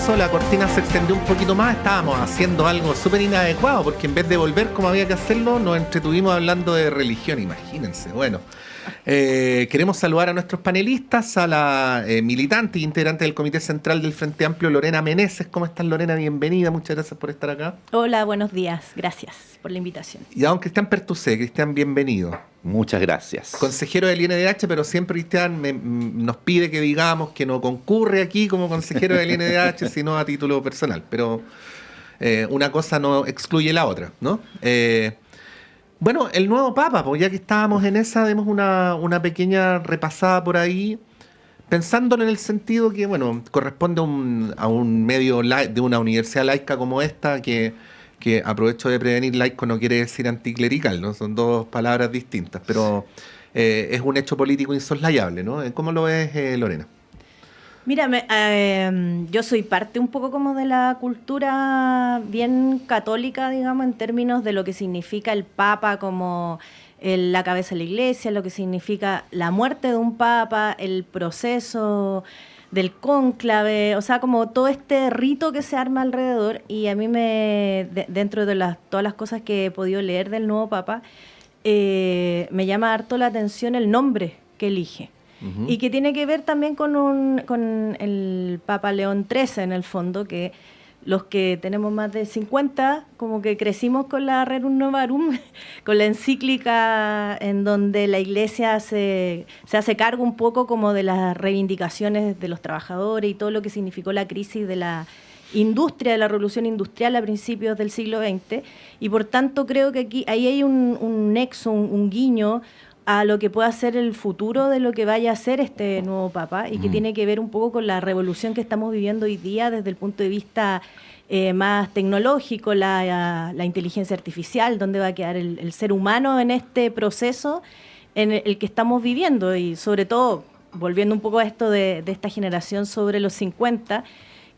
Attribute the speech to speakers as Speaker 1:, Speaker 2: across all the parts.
Speaker 1: eso la cortina se extendió un poquito más, estábamos haciendo algo súper inadecuado, porque en vez de volver como había que hacerlo, nos entretuvimos hablando de religión, imagínense. Bueno, queremos saludar a nuestros panelistas, a la militante e integrante del Comité Central del Frente Amplio, Lorena Meneses. ¿Cómo estás, Lorena? Bienvenida, muchas gracias por estar acá.
Speaker 2: Hola, buenos días, gracias por la invitación.
Speaker 1: Y a don Cristian Pertusé. Cristian, bienvenido.
Speaker 3: Muchas gracias.
Speaker 1: Consejero del INDH, pero siempre Cristian nos pide que digamos que no concurre aquí como consejero del INDH, sino a título personal. Pero una cosa no excluye la otra, ¿no? Bueno, el nuevo Papa, pues ya que estábamos en esa, demos una pequeña repasada por ahí, pensándolo en el sentido que, bueno, corresponde a un medio de una universidad laica como esta, que aprovecho de prevenir, laico no quiere decir anticlerical, ¿no? Son dos palabras distintas, pero es un hecho político insoslayable, ¿no? ¿Cómo lo ves, Lorena?
Speaker 2: Mira, yo soy parte un poco como de la cultura bien católica, digamos, en términos de lo que significa el Papa como la cabeza de la Iglesia, lo que significa la muerte de un Papa, el proceso del cónclave, o sea, como todo este rito que se arma alrededor. Y a mí dentro de todas las cosas que he podido leer del nuevo Papa, me llama harto la atención el nombre que elige. Uh-huh. Y que tiene que ver también con el Papa León XIII, en el fondo, que los que tenemos más de 50, como que crecimos con la Rerum Novarum, con la encíclica en donde la Iglesia se hace cargo un poco como de las reivindicaciones de los trabajadores y todo lo que significó la crisis de la industria, de la revolución industrial a principios del siglo XX, y por tanto creo que ahí hay un nexo, un guiño a lo que pueda ser el futuro de lo que vaya a ser este nuevo Papa, y que tiene que ver un poco con la revolución que estamos viviendo hoy día desde el punto de vista más tecnológico, la inteligencia artificial, dónde va a quedar el ser humano en este proceso en el que estamos viviendo, y sobre todo, volviendo un poco a esto de esta generación sobre los 50,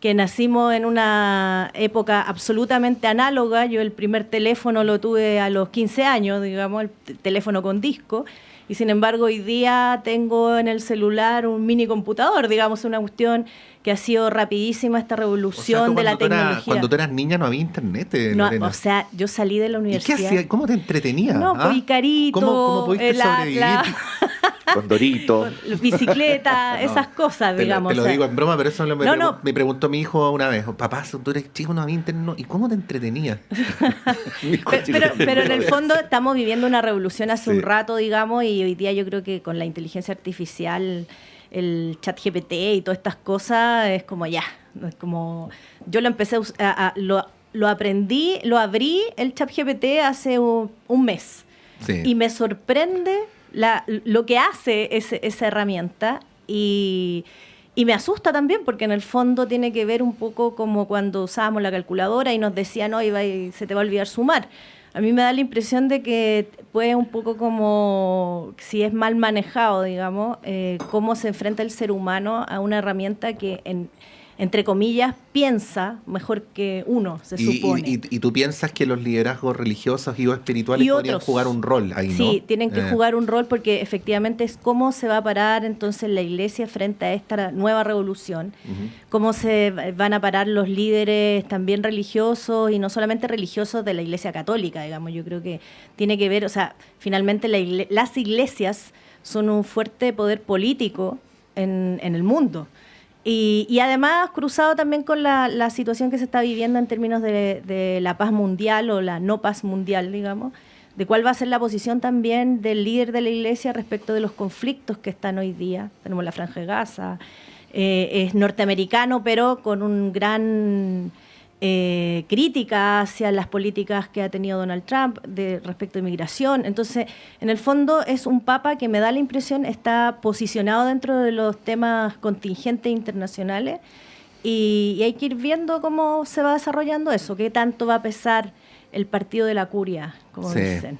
Speaker 2: que nacimos en una época absolutamente análoga. Yo el primer teléfono lo tuve a los 15 años, digamos, el teléfono con disco, y sin embargo hoy día tengo en el celular un mini computador, digamos, una cuestión que ha sido rapidísima, esta revolución de la tecnología.
Speaker 1: Cuando tú eras niña no había internet,
Speaker 2: no,
Speaker 1: Lorena.
Speaker 2: O sea, yo salí de la universidad.
Speaker 1: ¿Y qué hacías? ¿Cómo te entretenías?
Speaker 2: No, pues Icarito,
Speaker 1: ¿Cómo pudiste sobrevivir?
Speaker 3: Condorito,
Speaker 2: bicicleta, esas cosas, digamos.
Speaker 1: Te lo digo en broma, pero eso me preguntó mi hijo una vez. Papá, tú eres chico, no había internet. ¿Y cómo te entretenías?
Speaker 2: pero en el fondo estamos viviendo una revolución hace un rato, digamos, y hoy día yo creo que con la inteligencia artificial, el ChatGPT y todas estas cosas, es como ya. Es como, yo lo empecé lo aprendí, lo abrí el ChatGPT hace un mes. Sí. Y me sorprende lo que hace esa herramienta, y me asusta también, porque en el fondo tiene que ver un poco como cuando usábamos la calculadora y nos decían, no, se te va a olvidar sumar. A mí me da la impresión de que puede un poco como, si es mal manejado, digamos, cómo se enfrenta el ser humano a una herramienta que entre comillas, piensa mejor que uno, se supone.
Speaker 1: ¿Y tú piensas que los liderazgos religiosos y o espirituales podrían jugar un rol ahí, no?
Speaker 2: Sí, tienen que jugar un rol, porque efectivamente es cómo se va a parar entonces la Iglesia frente a esta nueva revolución, cómo se van a parar los líderes también religiosos, y no solamente religiosos de la Iglesia católica, digamos. Yo creo que tiene que ver, o sea, finalmente las iglesias son un fuerte poder político en el mundo. Y además cruzado también con la situación que se está viviendo en términos de la paz mundial o la no paz mundial, digamos, de cuál va a ser la posición también del líder de la Iglesia respecto de los conflictos que están hoy día. Tenemos la Franja de Gaza, es norteamericano, pero con un gran crítica hacia las políticas que ha tenido Donald Trump respecto a inmigración. Entonces, en el fondo es un papa que me da la impresión está posicionado dentro de los temas contingentes internacionales, y hay que ir viendo cómo se va desarrollando eso, qué tanto va a pesar el partido de la curia, como dicen.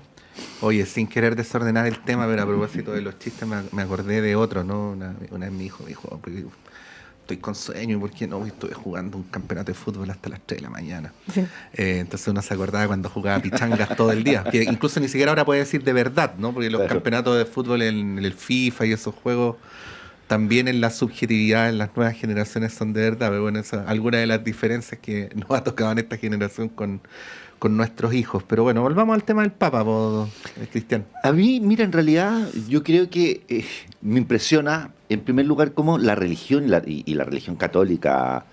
Speaker 1: Oye, sin querer desordenar el tema, pero a propósito de los chistes me acordé de otro, ¿no? Una vez mi hijo me dijo, estoy con sueño, ¿por qué no? Estuve jugando un campeonato de fútbol hasta las 3 de la mañana. Sí. Entonces uno se acordaba cuando jugaba pichangas todo el día, que incluso ni siquiera ahora puede decir de verdad, ¿no? Porque los campeonatos de fútbol en el FIFA y esos juegos también en la subjetividad en las nuevas generaciones son de verdad, pero bueno, esa, alguna de las diferencias que nos ha tocado en esta generación con nuestros hijos. Pero bueno, volvamos al tema del Papa, Cristian.
Speaker 3: A mí, mira, en realidad yo creo que me impresiona, en primer lugar, cómo la religión y la religión católica,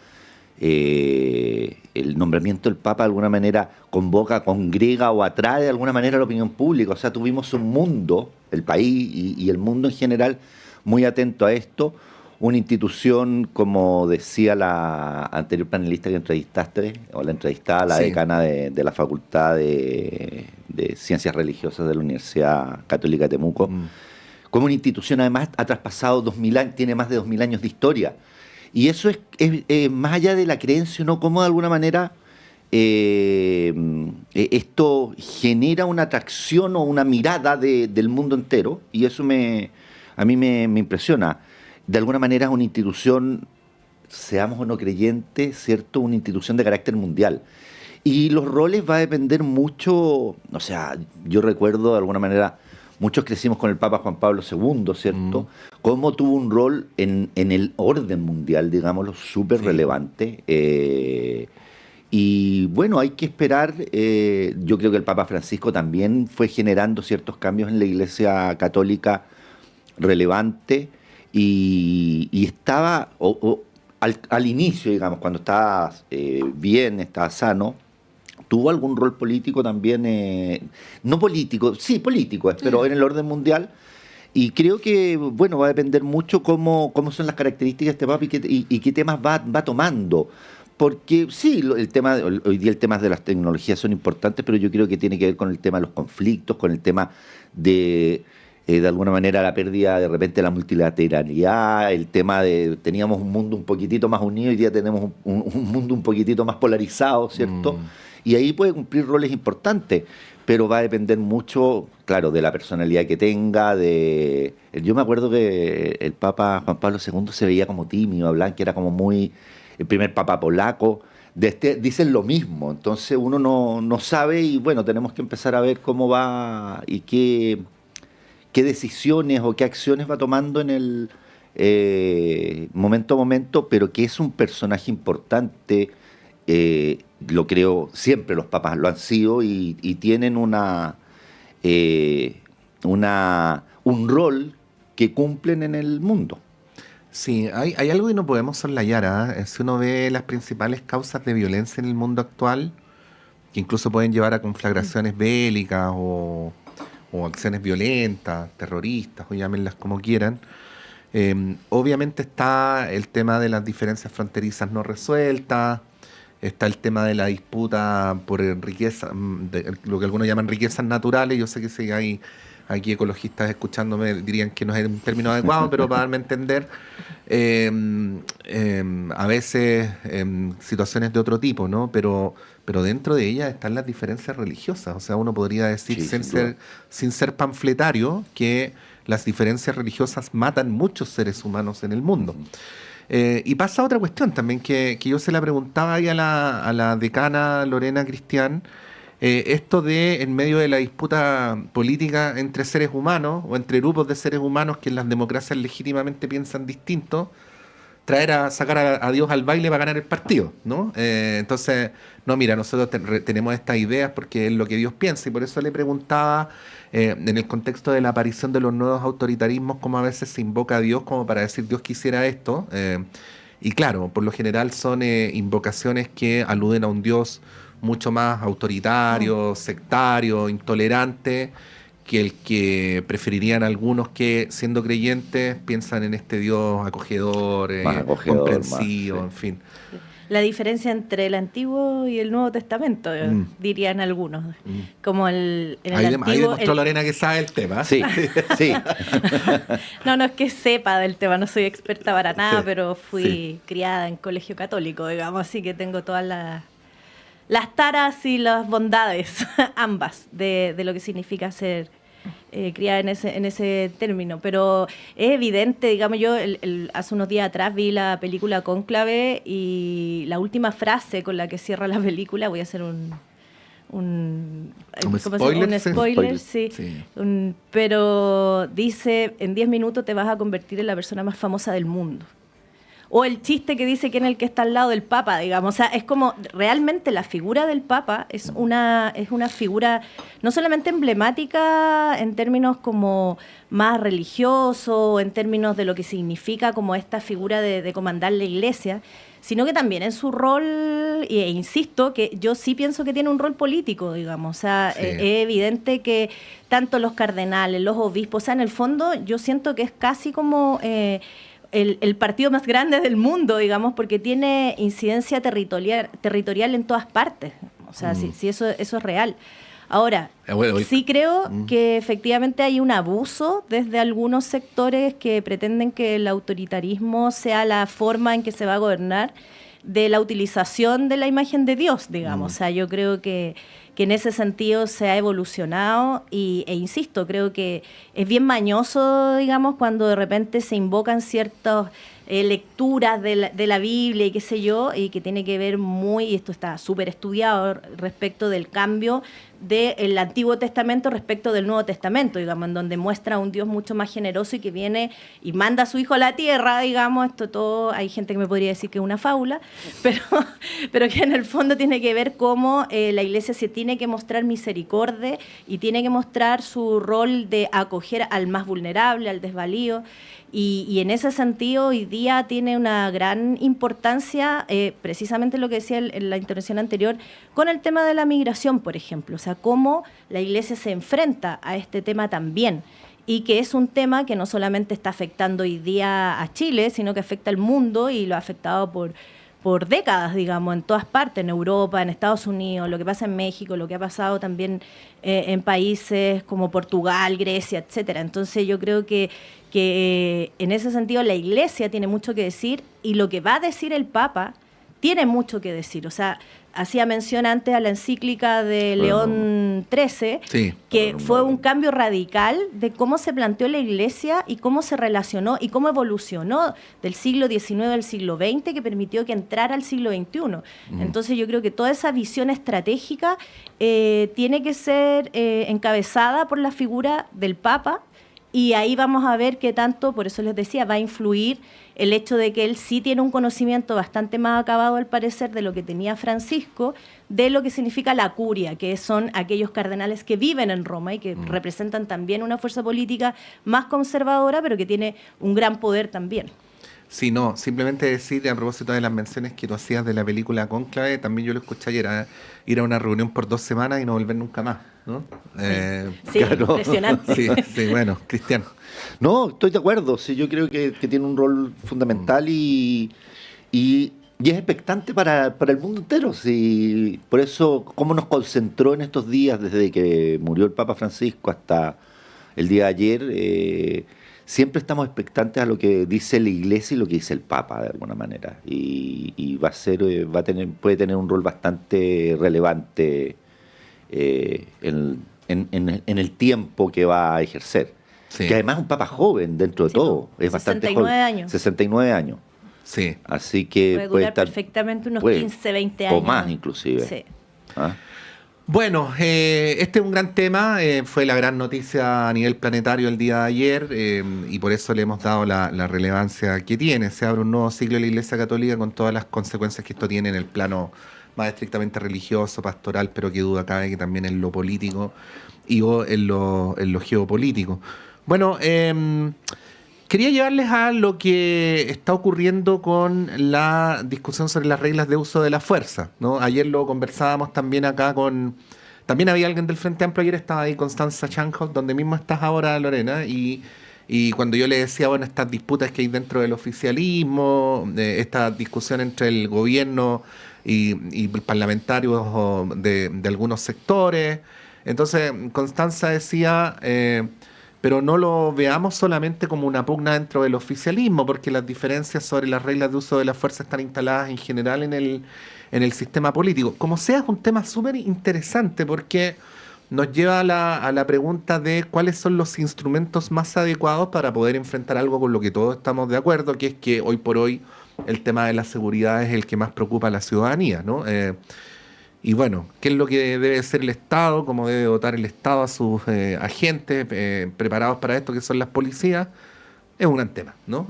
Speaker 3: el nombramiento del Papa de alguna manera convoca, congrega o atrae de alguna manera a la opinión pública. O sea, tuvimos un mundo, el país y el mundo en general, muy atento a esto. Una institución, como decía la anterior panelista que entrevistaste, o la entrevistada, la decana de la Facultad de Ciencias Religiosas de la Universidad Católica de Temuco, como una institución además ha traspasado 2000 años, tiene más de 2000 años de historia. Y eso es más allá de la creencia, ¿no? Como de alguna manera esto genera una atracción o una mirada del mundo entero, y eso a mí me impresiona. De alguna manera es una institución, seamos o no creyentes, ¿cierto? Una institución de carácter mundial. Y los roles va a depender mucho, o sea, yo recuerdo de alguna manera, muchos crecimos con el Papa Juan Pablo II, ¿cierto? Cómo tuvo un rol en el orden mundial, digámoslo, súper relevante. Y bueno, hay que esperar. Yo creo que el Papa Francisco también fue generando ciertos cambios en la Iglesia Católica relevante. Y estaba, al inicio, digamos, cuando estaba bien, estaba sano, tuvo algún rol político también, no político, sí político, pero en el orden mundial. Y creo que, bueno, va a depender mucho cómo son las características de este Papa y qué temas va tomando. Porque sí, hoy día el tema de las tecnologías son importantes, pero yo creo que tiene que ver con el tema de los conflictos, con el tema de alguna manera la pérdida de repente de la multilateralidad, el tema de teníamos un mundo un poquitito más unido, hoy día tenemos un mundo un poquitito más polarizado, ¿cierto? Y ahí puede cumplir roles importantes, pero va a depender mucho, claro, de la personalidad que tenga. Yo me acuerdo que el Papa Juan Pablo II se veía como tímido, hablaban que era como muy el primer Papa polaco. Dicen lo mismo, entonces uno no sabe, y bueno, tenemos que empezar a ver cómo va y qué decisiones o qué acciones va tomando en el momento a momento, pero que es un personaje importante, lo creo, siempre los papas lo han sido y tienen un rol que cumplen en el mundo.
Speaker 1: Sí, hay algo que no podemos soslayar, ¿eh? Si uno ve las principales causas de violencia en el mundo actual, que incluso pueden llevar a conflagraciones bélicas o acciones violentas, terroristas, o llámenlas como quieran. Obviamente está el tema de las diferencias fronterizas no resueltas, está el tema de la disputa por riqueza, lo que algunos llaman riquezas naturales. Yo sé que si hay aquí ecologistas escuchándome dirían que no es un término adecuado, pero para darme a entender, a veces situaciones de otro tipo, ¿no? Pero dentro de ellas están las diferencias religiosas. O sea, uno podría decir, sin ser panfletario, que las diferencias religiosas matan muchos seres humanos en el mundo. Y pasa otra cuestión también, que yo se la preguntaba ahí a la decana Lorena Cristián, esto de, en medio de la disputa política entre seres humanos o entre grupos de seres humanos que en las democracias legítimamente piensan distinto, sacar a Dios al baile para ganar el partido, ¿no? Entonces, no, mira, nosotros tenemos estas ideas porque es lo que Dios piensa, y por eso le preguntaba, en el contexto de la aparición de los nuevos autoritarismos, cómo a veces se invoca a Dios como para decir Dios quisiera esto, y claro, por lo general son invocaciones que aluden a un Dios mucho más autoritario, sectario, intolerante, que el que preferirían algunos que, siendo creyentes, piensan en este Dios acogedor, comprensivo, en fin.
Speaker 2: La diferencia entre el Antiguo y el Nuevo Testamento, dirían algunos. Como en el Antiguo...
Speaker 1: Ahí demostró Lorena que sabe el tema.
Speaker 3: Sí, sí.
Speaker 2: No es que sepa del tema, no soy experta para nada, pero fui criada en colegio católico, digamos, así que tengo todas las taras y las bondades, ambas, de lo que significa ser criada en ese término. Pero es evidente, digamos, yo hace unos días atrás vi la película Cónclave, y la última frase con la que cierra la película, voy a hacer
Speaker 1: ¿Un
Speaker 2: ¿cómo se llama?
Speaker 1: spoiler?
Speaker 2: Un spoiler, sí.
Speaker 1: Sí.
Speaker 2: Pero dice, en 10 minutos te vas a convertir en la persona más famosa del mundo. O el chiste que dice quién es el que está al lado del Papa, digamos. O sea, es como, realmente la figura del Papa es una figura no solamente emblemática en términos como más religioso, en términos de lo que significa como esta figura de comandar la Iglesia, sino que también en su rol, e insisto, que yo sí pienso que tiene un rol político, digamos. O sea,
Speaker 1: Sí.
Speaker 2: es evidente que tanto los cardenales, los obispos, o sea, en el fondo yo siento que es casi como el partido más grande del mundo, digamos, porque tiene incidencia territorial en todas partes. O sea, sí, eso es real. Ahora,
Speaker 1: Bueno,
Speaker 2: sí creo que efectivamente hay un abuso desde algunos sectores que pretenden que el autoritarismo sea la forma en que se va a gobernar, de la utilización de la imagen de Dios, digamos. O sea, yo creo que en ese sentido se ha evolucionado e insisto, creo que es bien mañoso, digamos, cuando de repente se invocan ciertas lecturas de la Biblia y qué sé yo, y que tiene que ver y esto está súper estudiado respecto del cambio del Antiguo Testamento respecto del Nuevo Testamento, digamos, en donde muestra a un Dios mucho más generoso y que viene y manda a su hijo a la tierra, digamos. Esto todo, hay gente que me podría decir que es una fábula, pero que en el fondo tiene que ver cómo la Iglesia se tiene que mostrar misericordia y tiene que mostrar su rol de acoger al más vulnerable, al desvalido. Y en ese sentido hoy día tiene una gran importancia, precisamente lo que decía en la intervención anterior, con el tema de la migración, por ejemplo. O sea, cómo la Iglesia se enfrenta a este tema también, y que es un tema que no solamente está afectando hoy día a Chile, sino que afecta al mundo y lo ha afectado por décadas, digamos, en todas partes, en Europa, en Estados Unidos, lo que pasa en México, lo que ha pasado también en países como Portugal, Grecia, etcétera. Entonces yo creo que en ese sentido la Iglesia tiene mucho que decir, y lo que va a decir el Papa tiene mucho que decir. O sea, hacía mención antes a la encíclica de León XIII,
Speaker 1: Sí.
Speaker 2: que fue un cambio radical de cómo se planteó la Iglesia y cómo se relacionó y cómo evolucionó del siglo XIX al siglo XX, que permitió que entrara al siglo XXI. Entonces yo creo que toda esa visión estratégica tiene que ser encabezada por la figura del Papa, y ahí vamos a ver qué tanto, por eso les decía, va a influir el hecho de que él sí tiene un conocimiento bastante más acabado, al parecer, de lo que tenía Francisco, de lo que significa la curia, que son aquellos cardenales que viven en Roma y que representan también una fuerza política más conservadora, pero que tiene un gran poder también.
Speaker 1: Sí, no, simplemente decir, a propósito de las menciones que tú hacías de la película Cónclave, también yo lo escuché ayer, ir a una reunión por 2 semanas y no volver nunca más, ¿no?
Speaker 2: Sí,
Speaker 3: claro.
Speaker 2: impresionante.
Speaker 1: Sí, bueno, Cristiano.
Speaker 3: No, estoy de acuerdo. Sí, yo creo que tiene un rol fundamental y es expectante para el mundo entero. Sí. Por eso, cómo nos concentró en estos días, desde que murió el Papa Francisco hasta el día de ayer, siempre estamos expectantes a lo que dice la Iglesia y lo que dice el Papa, de alguna manera. Y puede tener un rol bastante relevante en el tiempo que va a ejercer.
Speaker 1: Sí.
Speaker 3: Que además es un Papa joven dentro de todo. Es bastante
Speaker 2: 69
Speaker 3: joven.
Speaker 2: años.
Speaker 3: 69 años.
Speaker 1: Sí.
Speaker 3: Así que
Speaker 2: Puede durar perfectamente unos 15, 20 años.
Speaker 3: O más inclusive.
Speaker 2: Sí.
Speaker 3: ¿Ah?
Speaker 1: Bueno, este es un gran tema, fue la gran noticia a nivel planetario el día de ayer, y por eso le hemos dado la relevancia que tiene. Se abre un nuevo siglo de la Iglesia Católica con todas las consecuencias que esto tiene en el plano más estrictamente religioso, pastoral, pero que duda cabe que también en lo político y en lo geopolítico. Bueno, quería llevarles a lo que está ocurriendo con la discusión sobre las reglas de uso de la fuerza, ¿no? Ayer lo conversábamos también acá también había alguien del Frente Amplio, ayer estaba ahí Constanza Chanhoff, donde mismo estás ahora, Lorena, y cuando yo le decía, bueno, estas disputas que hay dentro del oficialismo, esta discusión entre el gobierno y parlamentarios de algunos sectores, entonces Constanza decía... pero no lo veamos solamente como una pugna dentro del oficialismo, porque las diferencias sobre las reglas de uso de la fuerza están instaladas en general en el sistema político. Como sea, es un tema súper interesante porque nos lleva a la pregunta de cuáles son los instrumentos más adecuados para poder enfrentar algo con lo que todos estamos de acuerdo, que es que hoy por hoy el tema de la seguridad es el que más preocupa a la ciudadanía, ¿no? Y bueno, ¿qué es lo que debe hacer el Estado? ¿Cómo debe dotar el Estado a sus agentes preparados para esto, que son las policías? Es un gran tema, ¿no?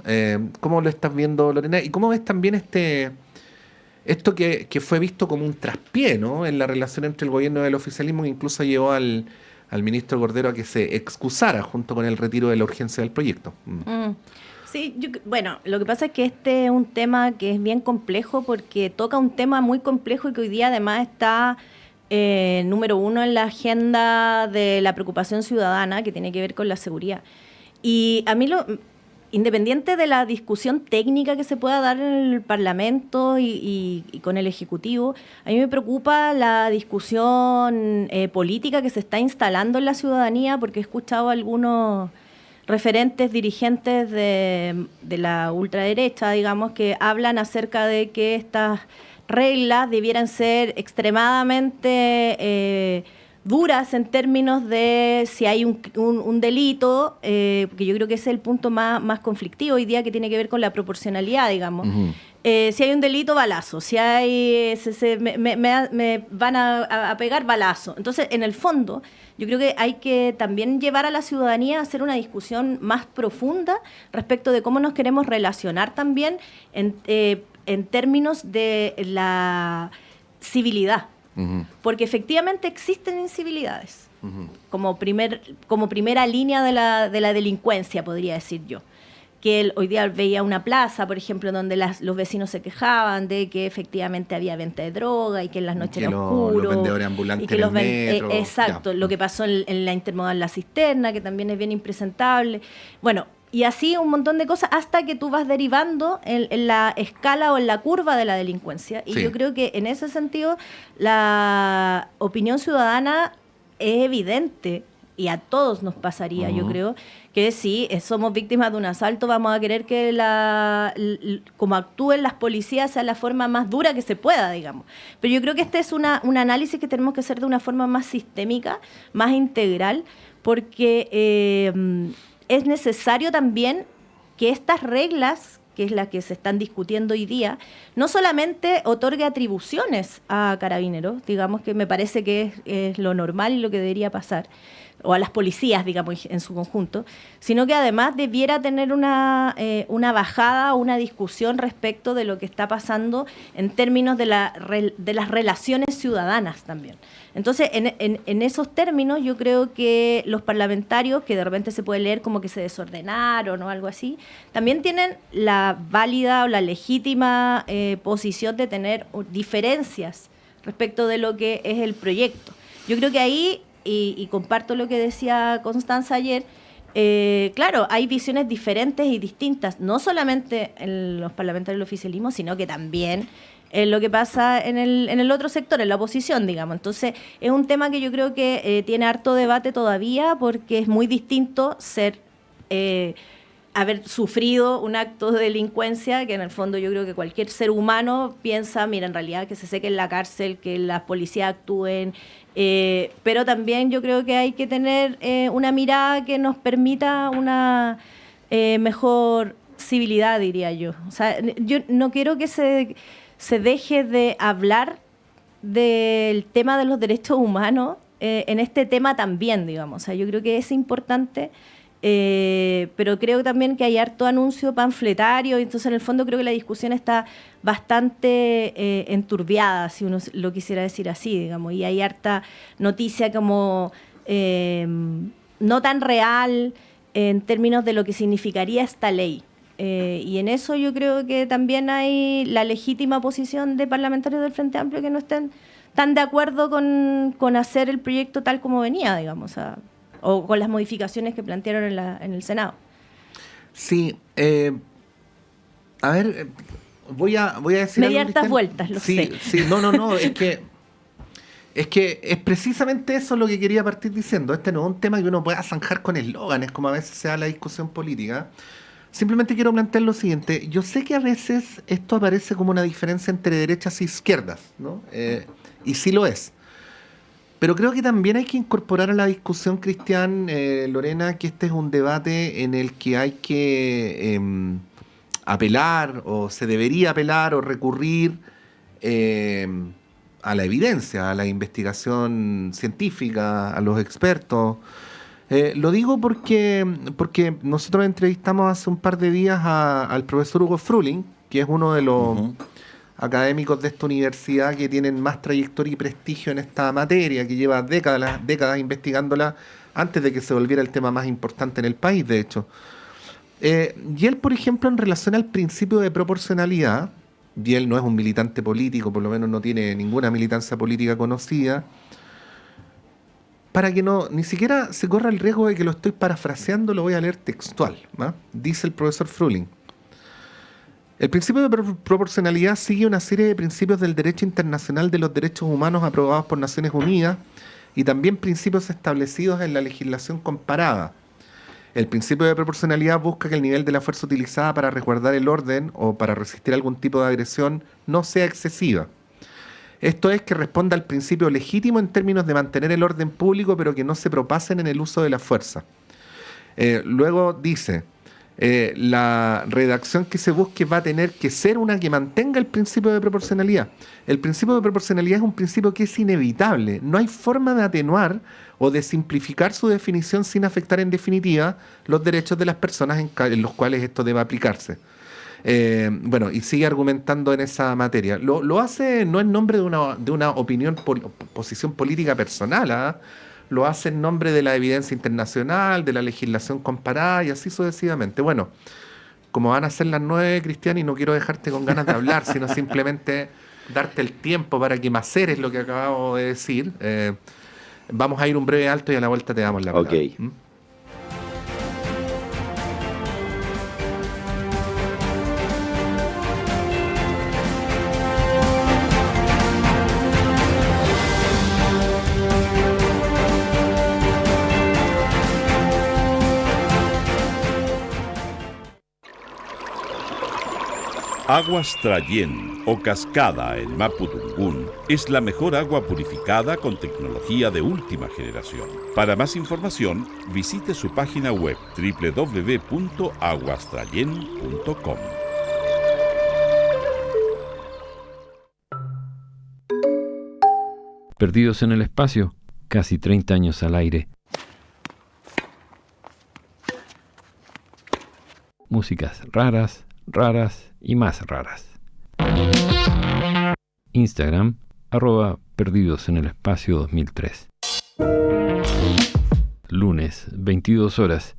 Speaker 1: ¿Cómo lo estás viendo, Lorena? ¿Y cómo ves también esto que fue visto como un traspié, ¿no?, en la relación entre el gobierno y el oficialismo, que incluso llevó al ministro Cordero a que se excusara junto con el retiro de la urgencia del proyecto?
Speaker 2: Sí, bueno, lo que pasa es que este es un tema que es bien complejo porque toca un tema muy complejo y que hoy día además está número uno en la agenda de la preocupación ciudadana, que tiene que ver con la seguridad. Y a mí, independiente de la discusión técnica que se pueda dar en el Parlamento y con el Ejecutivo, a mí me preocupa la discusión política que se está instalando en la ciudadanía, porque he escuchado a algunos referentes, dirigentes de la ultraderecha, digamos, que hablan acerca de que estas reglas debieran ser extremadamente duras en términos de si hay un delito, que yo creo que ese es el punto más conflictivo hoy día, que tiene que ver con la proporcionalidad, digamos.
Speaker 1: Uh-huh.
Speaker 2: Si hay un delito, balazo. Si hay me van a pegar, balazo. Entonces, en el fondo, yo creo que hay que también llevar a la ciudadanía a hacer una discusión más profunda respecto de cómo nos queremos relacionar también en términos de la civilidad. Uh-huh. Porque efectivamente existen incivilidades, uh-huh, como primera línea de la delincuencia, podría decir yo. Que hoy día veía una plaza, por ejemplo, donde los vecinos se quejaban de que efectivamente había venta de droga y que en las noches era oscuro.
Speaker 1: Los vendedores ambulantes
Speaker 2: y que
Speaker 1: en el metro.
Speaker 2: Exacto, ya. Lo que pasó en la intermodal La Cisterna, que también es bien impresentable. Bueno, y así un montón de cosas hasta que tú vas derivando en la escala o en la curva de la delincuencia. Y sí, yo creo que en ese sentido la opinión ciudadana es evidente. Y a todos nos pasaría, yo creo, que si somos víctimas de un asalto, vamos a querer que como actúen las policías sea la forma más dura que se pueda, digamos. Pero yo creo que este es un análisis que tenemos que hacer de una forma más sistémica, más integral, porque es necesario también que estas reglas, que es la que se están discutiendo hoy día, no solamente otorgue atribuciones a carabineros, digamos, que me parece que es lo normal y lo que debería pasar, o a las policías, digamos, en su conjunto, sino que además debiera tener una bajada o una discusión respecto de lo que está pasando en términos de las relaciones ciudadanas también. Entonces, en esos términos, yo creo que los parlamentarios, que de repente se puede leer como que se desordenaron o algo así, también tienen la válida o la legítima posición de tener diferencias respecto de lo que es el proyecto. Yo creo que ahí, y comparto lo que decía Constanza ayer, claro, hay visiones diferentes y distintas, no solamente en los parlamentarios del oficialismo, sino que también en lo que pasa en el otro sector, en la oposición, digamos. Entonces, es un tema que yo creo que tiene harto debate todavía, porque es muy distinto haber sufrido un acto de delincuencia, que en el fondo yo creo que cualquier ser humano piensa, mira, en realidad que se seque en la cárcel, que las policías actúen, pero también yo creo que hay que tener una mirada que nos permita una mejor civilidad, diría yo. O sea, yo no quiero que se deje de hablar del tema de los derechos humanos en este tema también, digamos. O sea, yo creo que es importante, pero creo también que hay harto anuncio panfletario, y entonces en el fondo creo que la discusión está bastante enturbiada, si uno lo quisiera decir así, digamos, y hay harta noticia como no tan real en términos de lo que significaría esta ley. Y en eso yo creo que también hay la legítima posición de parlamentarios del Frente Amplio que no estén tan de acuerdo con hacer el proyecto tal como venía, digamos, o con las modificaciones que plantearon en el Senado.
Speaker 1: Sí, a ver, voy a decir
Speaker 2: me di hartas vueltas, lo sé.
Speaker 1: Sí, no, es que es precisamente eso lo que quería partir diciendo. Este no es un tema que uno pueda zanjar con eslóganes, como a veces se da la discusión política. Simplemente quiero plantear lo siguiente. Yo sé que a veces esto aparece como una diferencia entre derechas e izquierdas, ¿no? Y sí lo es. Pero creo que también hay que incorporar a la discusión, Cristian, Lorena, que este es un debate en el que hay que apelar, o se debería apelar, o recurrir a la evidencia, a la investigación científica, a los expertos. Lo digo porque nosotros entrevistamos hace un par de días al profesor Hugo Fruling, que es uno de los académicos de esta universidad que tienen más trayectoria y prestigio en esta materia, que lleva décadas investigándola antes de que se volviera el tema más importante en el país, de hecho. Y él, por ejemplo, en relación al principio de proporcionalidad, y él no es un militante político, por lo menos no tiene ninguna militancia política conocida, para que ni siquiera se corra el riesgo de que lo estoy parafraseando, lo voy a leer textual, ¿no? Dice el profesor Fruling: el principio de proporcionalidad sigue una serie de principios del derecho internacional de los derechos humanos aprobados por Naciones Unidas y también principios establecidos en la legislación comparada. El principio de proporcionalidad busca que el nivel de la fuerza utilizada para resguardar el orden o para resistir algún tipo de agresión no sea excesiva. Esto es, que responda al principio legítimo en términos de mantener el orden público, pero que no se propasen en el uso de la fuerza. Luego dice: la redacción que se busque va a tener que ser una que mantenga el principio de proporcionalidad. El principio de proporcionalidad es un principio que es inevitable. No hay forma de atenuar o de simplificar su definición sin afectar en definitiva los derechos de las personas en los cuales esto debe aplicarse. Bueno, y sigue argumentando en esa materia. Lo hace no en nombre de una opinión, posición política personal, ¿eh? Lo hace en nombre de la evidencia internacional, de la legislación comparada y así sucesivamente. Bueno, como van a ser las 9, Cristian, y no quiero dejarte con ganas de hablar, sino simplemente darte el tiempo para que maceres lo que acabo de decir. Vamos a ir un breve alto y a la vuelta te damos la palabra.
Speaker 3: Ok.
Speaker 4: Aguas Trayén o Cascada en Mapudungún es la mejor agua purificada con tecnología de última generación. Para más información, visite su página web www.aguastrayen.com.
Speaker 5: Perdidos en el espacio, casi 30 años al aire. Músicas raras y más raras. Instagram, @Perdidos en el Espacio 2003. Lunes, 22 horas.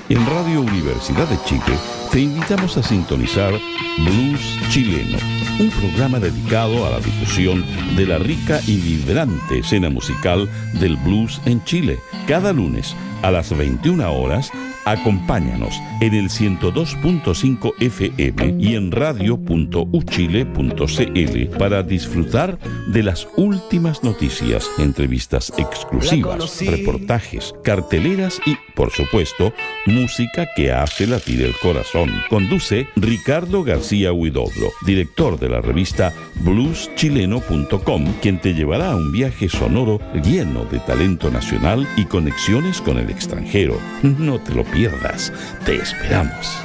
Speaker 4: En Radio Universidad de Chile te invitamos a sintonizar Blues Chileno, un programa dedicado a la difusión de la rica y vibrante escena musical del blues en Chile. Cada lunes a las 21 horas, acompáñanos en el 102.5 FM y en radio.uchile.cl para disfrutar de las últimas noticias, entrevistas exclusivas, reportajes, carteleras y, por supuesto, música que hace latir el corazón. Conduce Ricardo García Huidobro, director de la revista blueschileno.com, quien te llevará a un viaje sonoro lleno de talento nacional y conexiones con el extranjero. No te lo pierdas, te esperamos.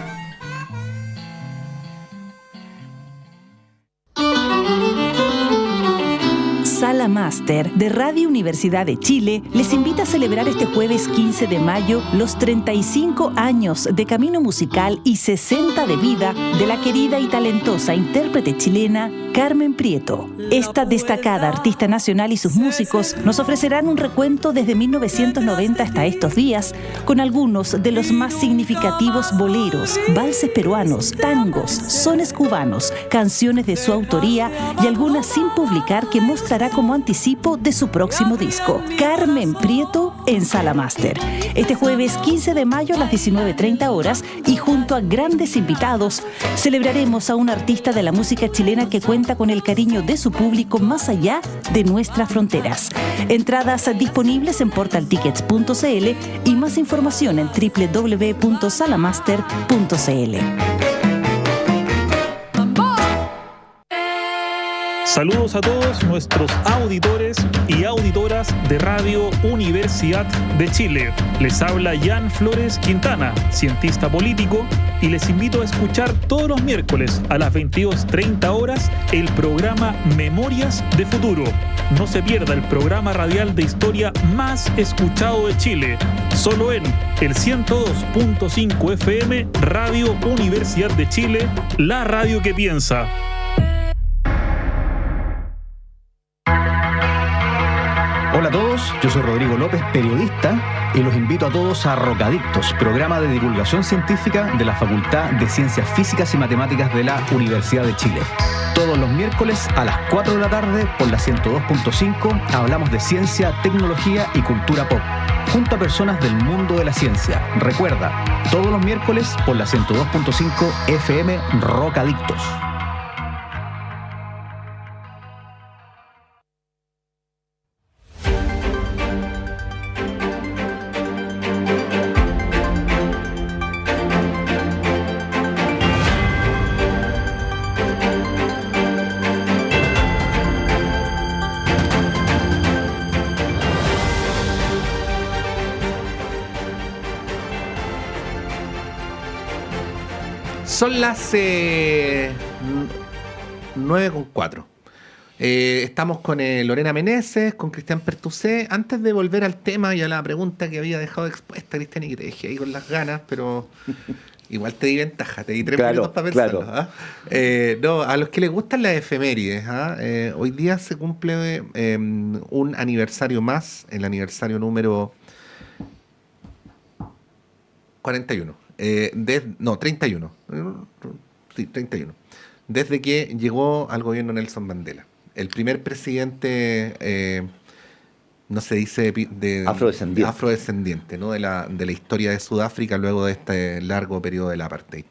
Speaker 6: Sala Máster de Radio Universidad de Chile les invita a celebrar este jueves 15 de mayo los 35 años de camino musical y 60 de vida de la querida y talentosa intérprete chilena Carmen Prieto. Esta destacada artista nacional y sus músicos nos ofrecerán un recuento desde 1990 hasta estos días con algunos de los más significativos boleros, valses peruanos, tangos, sones cubanos, canciones de su autoría y algunas sin publicar que mostrará como anticipo de su próximo disco. Carmen Prieto en Sala Máster. Este jueves 15 de mayo a las 19:30 horas y junto a grandes invitados celebraremos a una artista de la música chilena que cuenta con el cariño de su público más allá de nuestras fronteras. Entradas disponibles en portaltickets.cl y más información en www.salamaster.cl.
Speaker 7: Saludos a todos nuestros auditores y auditoras de Radio Universidad de Chile. Les habla Jan Flores Quintana, cientista político, y les invito a escuchar todos los miércoles a las 22:30 horas el programa Memorias de Futuro. No se pierda el programa radial de historia más escuchado de Chile, solo en el 102.5 FM Radio Universidad de Chile, la radio que piensa.
Speaker 8: Hola a todos, yo soy Rodrigo López, periodista, y los invito a todos a Rocadictos, programa de divulgación científica de la Facultad de Ciencias Físicas y Matemáticas de la Universidad de Chile. Todos los miércoles a las 4 de la tarde por la 102.5 hablamos de ciencia, tecnología y cultura pop, junto a personas del mundo de la ciencia. Recuerda, todos los miércoles por la 102.5 FM Rocadictos.
Speaker 1: Son las 9:04. Estamos con Lorena Meneses, con Cristian Pertusé. Antes de volver al tema y a la pregunta que había dejado expuesta, Cristian, y que te dejé ahí con las ganas, pero igual te di ventaja, te di 3 minutos para pensarlo.
Speaker 3: Claro.
Speaker 1: No, a los que les gustan las efemérides, hoy día se cumple un aniversario más, el aniversario número 41. 31. Sí, 31. Desde que llegó al gobierno Nelson Mandela. El primer presidente, no se dice afrodescendiente, ¿no? de la historia de Sudáfrica luego de este largo periodo del apartheid.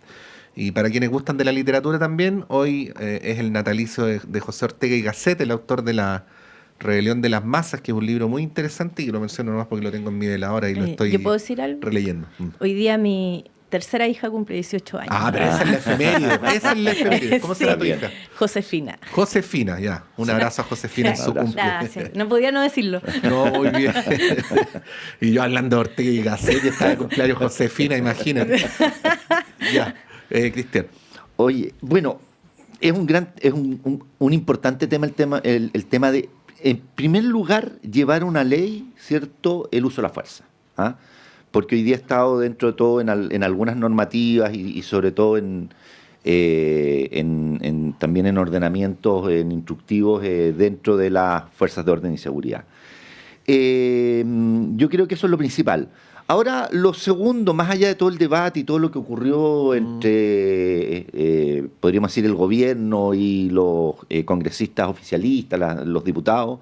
Speaker 1: Y para quienes gustan de la literatura también, hoy es el natalicio de José Ortega y Gasset, el autor de La Rebelión de las Masas, que es un libro muy interesante y que lo menciono nomás porque lo tengo en mi veladora y lo estoy
Speaker 2: ¿yo puedo decir algo?
Speaker 1: releyendo.
Speaker 2: Hoy día mi tercera hija cumple 18 años.
Speaker 1: Pero esa es la efeméride. ¿Cómo se llama tu hija?
Speaker 2: Josefina.
Speaker 1: Josefina, ya. Un abrazo a Josefina en su cumpleaños.
Speaker 2: Gracias. No podía no decirlo.
Speaker 1: No, muy bien. Y yo hablando de Ortega y Gasset, y está de cumpleaños Josefina, imagínate. Ya, Cristian.
Speaker 3: Oye, bueno, es un importante tema el tema de, en primer lugar, llevar una ley, ¿cierto?, el uso de la fuerza. Porque hoy día ha estado dentro de todo en algunas normativas y sobre todo también en ordenamientos, en instructivos dentro de las fuerzas de orden y seguridad. Yo creo que eso es lo principal. Ahora, lo segundo, más allá de todo el debate y todo lo que ocurrió entre, podríamos decir, el gobierno y los congresistas oficialistas, los diputados,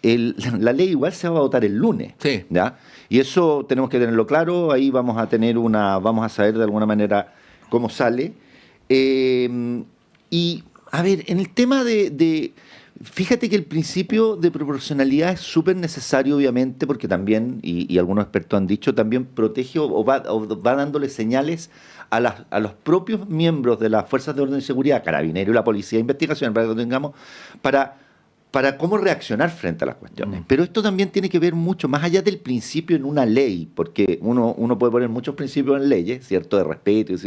Speaker 3: la ley igual se va a votar el lunes.
Speaker 1: Sí.
Speaker 3: ¿Ya? Y eso tenemos que tenerlo claro. Ahí vamos a saber de alguna manera cómo sale. Y, a ver, en el tema fíjate que el principio de proporcionalidad es súper necesario, obviamente, porque también, y algunos expertos han dicho, también protege o va dándole señales a los propios miembros de las fuerzas de orden y seguridad, Carabineros y la Policía de Investigación, para que lo tengamos, para cómo reaccionar frente a las cuestiones. Pero esto también tiene que ver mucho más allá del principio en una ley, porque uno puede poner muchos principios en leyes, ¿cierto?, de respeto y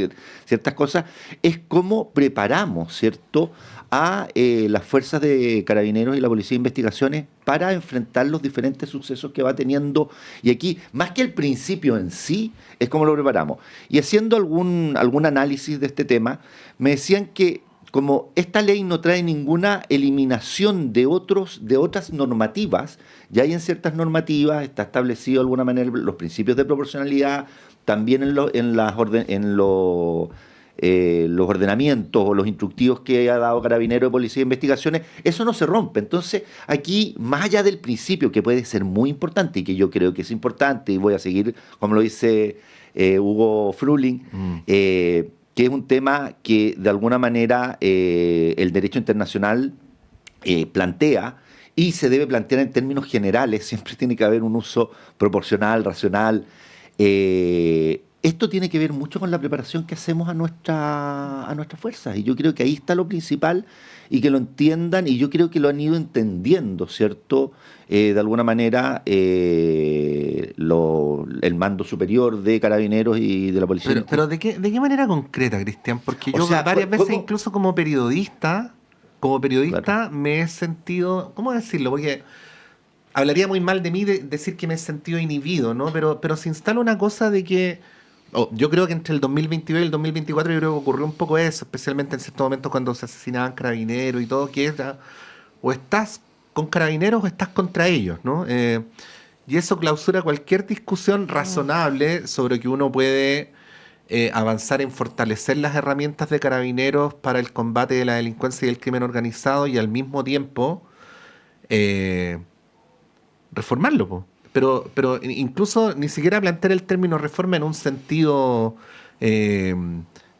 Speaker 3: ciertas cosas, es cómo preparamos, ¿cierto?, a las fuerzas de Carabineros y la Policía de Investigaciones para enfrentar los diferentes sucesos que va teniendo. Y aquí, más que el principio en sí, es cómo lo preparamos. Y haciendo algún análisis de este tema, me decían que como esta ley no trae ninguna eliminación de otras normativas, ya hay en ciertas normativas, está establecido de alguna manera los principios de proporcionalidad, también en los ordenamientos o los instructivos que ha dado Carabineros y Policía de Investigaciones, eso no se rompe. Entonces, aquí, más allá del principio, que puede ser muy importante y que yo creo que es importante, y voy a seguir, como lo dice Hugo Fruling, que es un tema que de alguna manera el derecho internacional plantea y se debe plantear en términos generales. Siempre tiene que haber un uso proporcional, racional. esto tiene que ver mucho con la preparación que hacemos a nuestras fuerzas. Y yo creo que ahí está lo principal, y que lo entiendan, y yo creo que lo han ido entendiendo, ¿cierto? De alguna manera, el mando superior de Carabineros y de la Policía.
Speaker 1: Pero ¿de qué manera concreta, Cristian? Porque yo varias veces, incluso como periodista, claro, me he sentido, ¿cómo decirlo? Porque hablaría muy mal de mí decir que me he sentido inhibido, ¿no? Pero se instala una cosa de que yo creo que entre el 2022 y el 2024 yo creo que ocurrió un poco eso, especialmente en ciertos momentos cuando se asesinaban carabineros y todo, que era o estás con carabineros o estás contra ellos, ¿no? Y eso clausura cualquier discusión razonable sobre que uno puede avanzar en fortalecer las herramientas de carabineros para el combate de la delincuencia y el crimen organizado, y al mismo tiempo reformarlo, po. Pero incluso ni siquiera plantear el término reforma en un sentido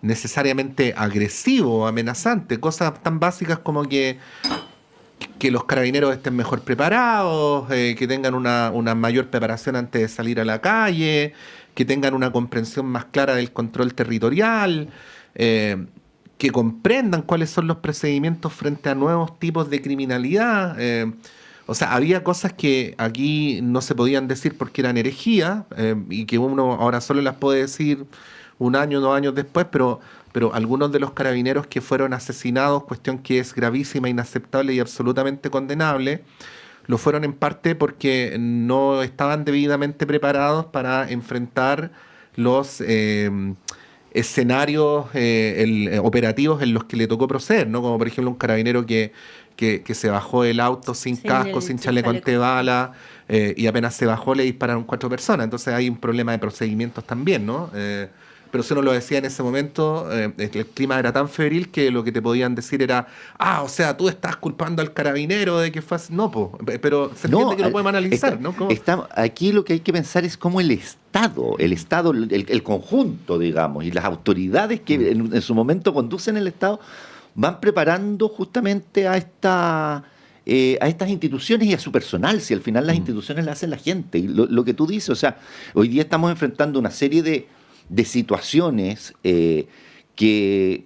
Speaker 1: necesariamente agresivo o amenazante. Cosas tan básicas como que los carabineros estén mejor preparados, que tengan una mayor preparación antes de salir a la calle, que tengan una comprensión más clara del control territorial, que comprendan cuáles son los procedimientos frente a nuevos tipos de criminalidad. O sea, había cosas que aquí no se podían decir porque eran herejía, y que uno ahora solo las puede decir 1 año, 2 años después, pero algunos de los carabineros que fueron asesinados, cuestión que es gravísima, inaceptable y absolutamente condenable, lo fueron en parte porque no estaban debidamente preparados para enfrentar los escenarios operativos en los que le tocó proceder, ¿no? Como por ejemplo un carabinero que se bajó del auto sin casco, sin chaleco antibala, y apenas se bajó le dispararon 4 personas. Entonces hay un problema de procedimientos también, ¿no? Pero si uno lo decía en ese momento, el clima era tan febril que lo que te podían decir era, o sea, tú estás culpando al carabinero de que fue así. No, pero se entiende que lo podemos analizar, ¿no?
Speaker 3: Aquí lo que hay que pensar es cómo el Estado, el conjunto, digamos, y las autoridades que en su momento conducen el Estado van preparando justamente a estas instituciones y a su personal, si al final las instituciones las hace la gente. Y lo que tú dices, o sea, hoy día estamos enfrentando una serie de situaciones que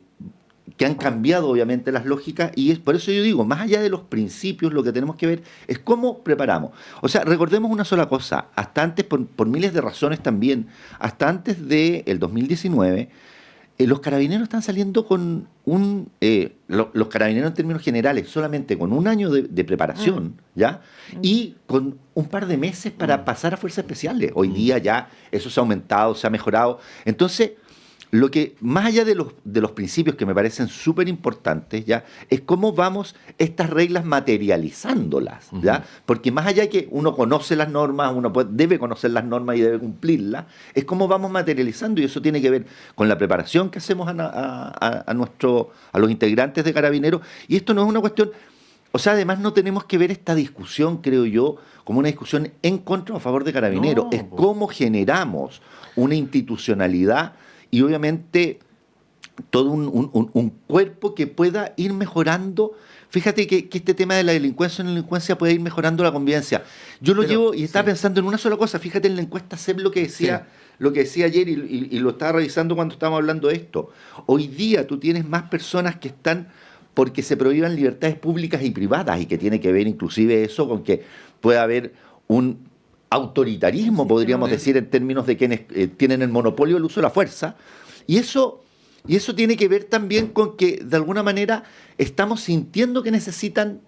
Speaker 3: han cambiado obviamente las lógicas, y es por eso yo digo, más allá de los principios, lo que tenemos que ver es cómo preparamos. O sea, recordemos una sola cosa, hasta antes, por miles de razones también, hasta antes del 2019, los carabineros están saliendo con los carabineros en términos generales, solamente con 1 año de preparación, ¿ya? Y con un par de meses para pasar a fuerzas especiales. Hoy día ya eso se ha aumentado, se ha mejorado. Entonces, lo que, más allá de los principios que me parecen súper importantes, ¿ya? Es cómo vamos estas reglas materializándolas, ¿ya? Porque más allá de que uno conoce las normas, uno debe conocer las normas y debe cumplirlas, es cómo vamos materializando, y eso tiene que ver con la preparación que hacemos a los integrantes de Carabineros. Y esto no es una cuestión, o sea, además no tenemos que ver esta discusión, creo yo, como una discusión en contra o a favor de Carabineros. Es cómo generamos una institucionalidad y obviamente todo un cuerpo que pueda ir mejorando. Fíjate que este tema de la delincuencia puede ir mejorando la convivencia. Yo lo llevo y estaba pensando en una sola cosa. Fíjate en la encuesta CEP lo que decía ayer, y lo estaba revisando cuando estábamos hablando de esto. Hoy día tú tienes más personas que están porque se prohíban libertades públicas y privadas, y que tiene que ver inclusive eso con que pueda haber un autoritarismo, podríamos decir, en términos de quienes tienen el monopolio del uso de la fuerza. Y eso tiene que ver también con que, de alguna manera, estamos sintiendo que necesitan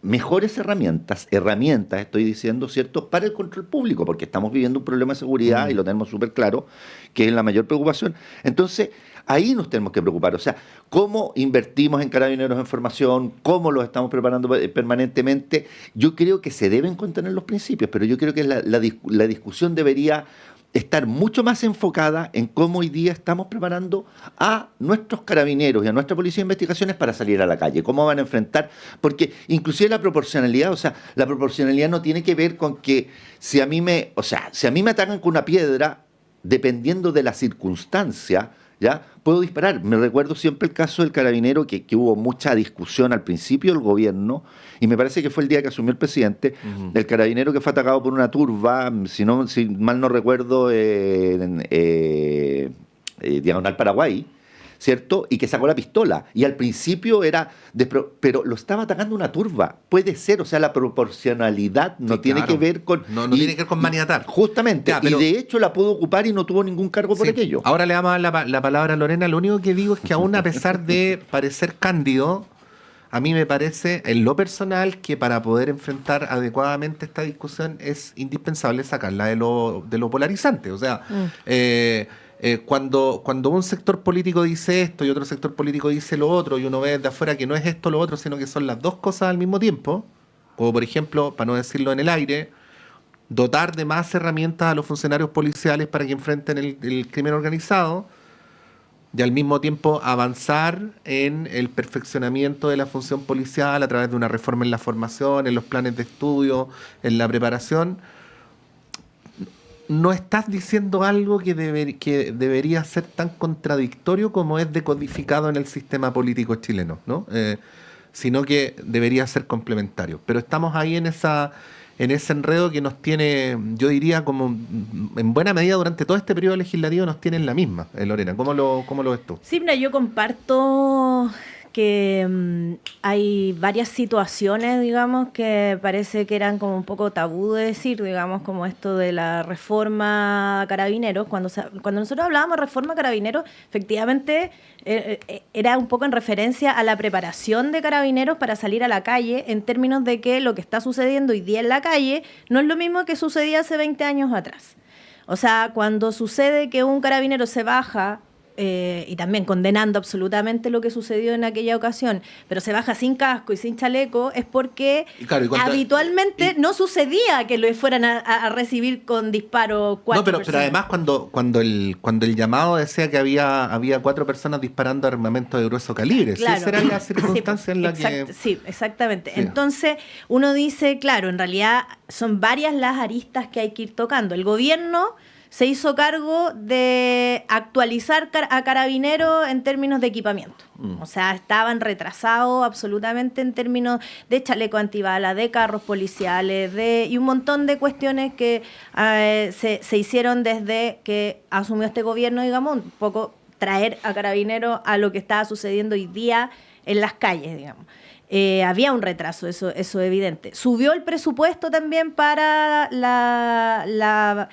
Speaker 3: mejores herramientas, estoy diciendo, ¿cierto?, para el control público, porque estamos viviendo un problema de seguridad y lo tenemos súper claro, que es la mayor preocupación. Entonces, ahí nos tenemos que preocupar. O sea, cómo invertimos en Carabineros en formación, cómo los estamos preparando permanentemente. Yo creo que se deben contener los principios, pero yo creo que la discusión debería estar mucho más enfocada en cómo hoy día estamos preparando a nuestros carabineros y a nuestra policía de investigaciones para salir a la calle, cómo van a enfrentar, porque inclusive la proporcionalidad, o sea, la proporcionalidad no tiene que ver con que si a mí me atacan con una piedra, dependiendo de la circunstancia, ¿ya? Puedo disparar. Me recuerdo siempre el caso del carabinero que hubo mucha discusión al principio del gobierno, y me parece que fue el día que asumió el presidente, el carabinero que fue atacado por una turba, si mal no recuerdo, Diagonal Paraguay, ¿cierto? Y que sacó la pistola. Y al principio pero lo estaba atacando una turba. Puede ser, o sea, la proporcionalidad no tiene que ver con...
Speaker 1: No tiene que ver con maniatar.
Speaker 3: Justamente.
Speaker 1: Ya, pero,
Speaker 3: y de hecho la pudo ocupar y no tuvo ningún cargo por aquello.
Speaker 1: Ahora le damos la palabra a Lorena. Lo único que digo es que aún a pesar de parecer cándido, a mí me parece, en lo personal, que para poder enfrentar adecuadamente esta discusión es indispensable sacarla de lo polarizante. O sea... Cuando un sector político dice esto y otro sector político dice lo otro, y uno ve desde afuera que no es esto lo otro, sino que son las dos cosas al mismo tiempo, como por ejemplo, para no decirlo en el aire, dotar de más herramientas a los funcionarios policiales para que enfrenten el crimen organizado, y al mismo tiempo avanzar en el perfeccionamiento de la función policial a través de una reforma en la formación, en los planes de estudio, en la preparación. No estás diciendo algo que debería ser tan contradictorio como es decodificado en el sistema político chileno, ¿no? Sino que debería ser complementario. Pero estamos ahí en ese enredo que nos tiene, yo diría, como en buena medida durante todo este periodo legislativo nos tiene en la misma, Lorena. ¿Cómo lo ves tú?
Speaker 2: Sí, mira, yo comparto que hay varias situaciones, digamos, que parece que eran como un poco tabú de decir, digamos, como esto de la reforma Carabineros. Cuando nosotros hablábamos de reforma Carabineros, efectivamente era un poco en referencia a la preparación de Carabineros para salir a la calle, en términos de que lo que está sucediendo hoy día en la calle no es lo mismo que sucedía hace 20 años atrás. O sea, cuando sucede que un carabinero se baja, y también condenando absolutamente lo que sucedió en aquella ocasión, pero se baja sin casco y sin chaleco, es porque habitualmente no sucedía que lo fueran a recibir con disparo 4 personas.
Speaker 1: Pero además cuando el llamado decía que había 4 personas disparando armamento de grueso calibre,
Speaker 2: claro.
Speaker 1: ¿sí? Esa era la circunstancia en la que...
Speaker 2: Sí, exactamente.
Speaker 1: Sí.
Speaker 2: Entonces uno dice, claro, en realidad son varias las aristas que hay que ir tocando. El gobierno se hizo cargo de actualizar a Carabineros en términos de equipamiento. O sea, estaban retrasados absolutamente en términos de chaleco antibala, de carros policiales, y un montón de cuestiones que se hicieron desde que asumió este gobierno, digamos, un poco traer a Carabineros a lo que estaba sucediendo hoy día en las calles, digamos. Había un retraso, eso es evidente. Subió el presupuesto también para las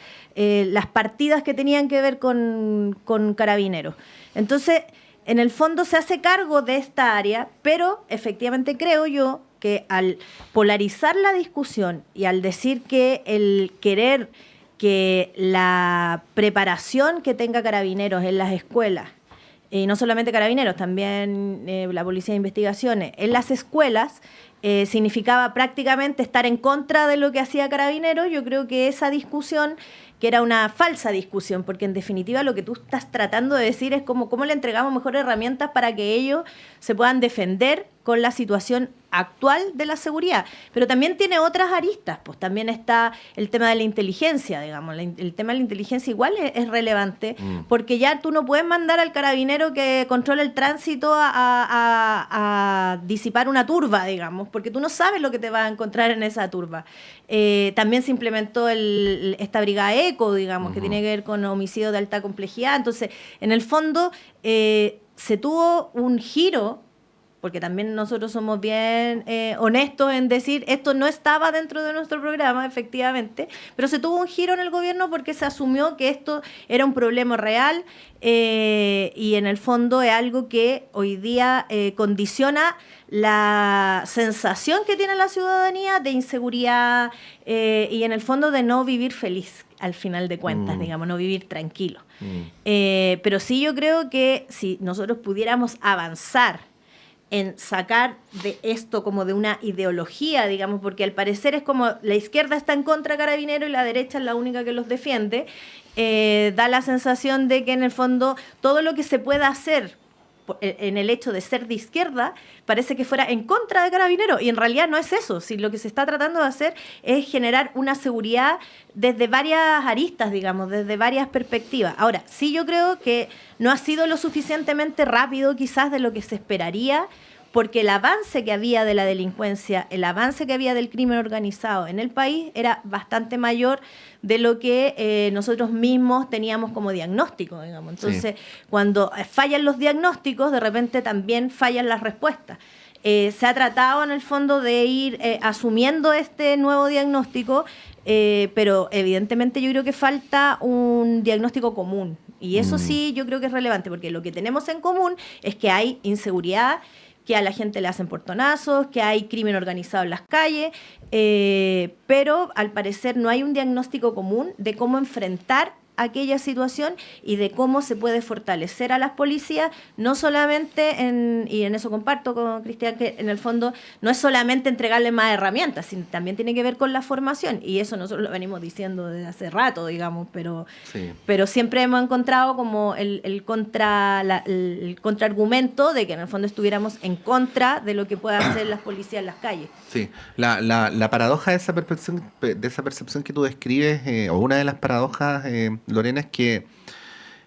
Speaker 2: partidas que tenían que ver con Carabineros. Entonces, en el fondo se hace cargo de esta área, pero efectivamente creo yo que al polarizar la discusión y al decir que el querer que la preparación que tenga Carabineros en las escuelas, y no solamente Carabineros, también la Policía de Investigaciones, en las escuelas, significaba prácticamente estar en contra de lo que hacía Carabineros. Yo creo que esa discusión, que era una falsa discusión, porque en definitiva lo que tú estás tratando de decir es cómo le entregamos mejores herramientas para que ellos se puedan defender con la situación actual de la seguridad. Pero también tiene otras aristas, pues también está el tema de la inteligencia, digamos. El tema de la inteligencia igual es relevante, porque ya tú no puedes mandar al carabinero que controla el tránsito a disipar una turba, digamos, porque tú no sabes lo que te vas a encontrar en esa turba. También se implementó esta brigada ECO, digamos, que tiene que ver con homicidios de alta complejidad. Entonces, en el fondo, se tuvo un giro, porque también nosotros somos bien honestos en decir esto no estaba dentro de nuestro programa, efectivamente, pero se tuvo un giro en el gobierno porque se asumió que esto era un problema real, y en el fondo es algo que hoy día condiciona la sensación que tiene la ciudadanía de inseguridad, y en el fondo de no vivir feliz al final de cuentas, digamos, no vivir tranquilo. Pero sí, yo creo que si nosotros pudiéramos avanzar en sacar de esto como de una ideología, digamos, porque al parecer es como la izquierda está en contra de Carabineros y la derecha es la única que los defiende, da la sensación de que en el fondo todo lo que se pueda hacer en el hecho de ser de izquierda, parece que fuera en contra de Carabineros, y en realidad no es eso. Si lo que se está tratando de hacer es generar una seguridad desde varias aristas, digamos, desde varias perspectivas. Ahora, sí, yo creo que no ha sido lo suficientemente rápido quizás de lo que se esperaría, porque el avance que había de la delincuencia, el avance que había del crimen organizado en el país era bastante mayor de lo que nosotros mismos teníamos como diagnóstico, digamos. Entonces, cuando fallan los diagnósticos, de repente también fallan las respuestas. Se ha tratado en el fondo de ir asumiendo este nuevo diagnóstico, pero evidentemente yo creo que falta un diagnóstico común. Y eso sí yo creo que es relevante, porque lo que tenemos en común es que hay inseguridad, que a la gente le hacen portonazos, que hay crimen organizado en las calles, pero al parecer no hay un diagnóstico común de cómo enfrentar aquella situación y de cómo se puede fortalecer a las policías, no solamente, y en eso comparto con Cristian, que en el fondo no es solamente entregarle más herramientas, sino también tiene que ver con la formación, y eso nosotros lo venimos diciendo desde hace rato, digamos, pero siempre hemos encontrado como el contraargumento de que en el fondo estuviéramos en contra de lo que puedan hacer las policías en las calles.
Speaker 1: Sí, la paradoja de esa percepción que tú describes, o una de las paradojas, Lorena, es que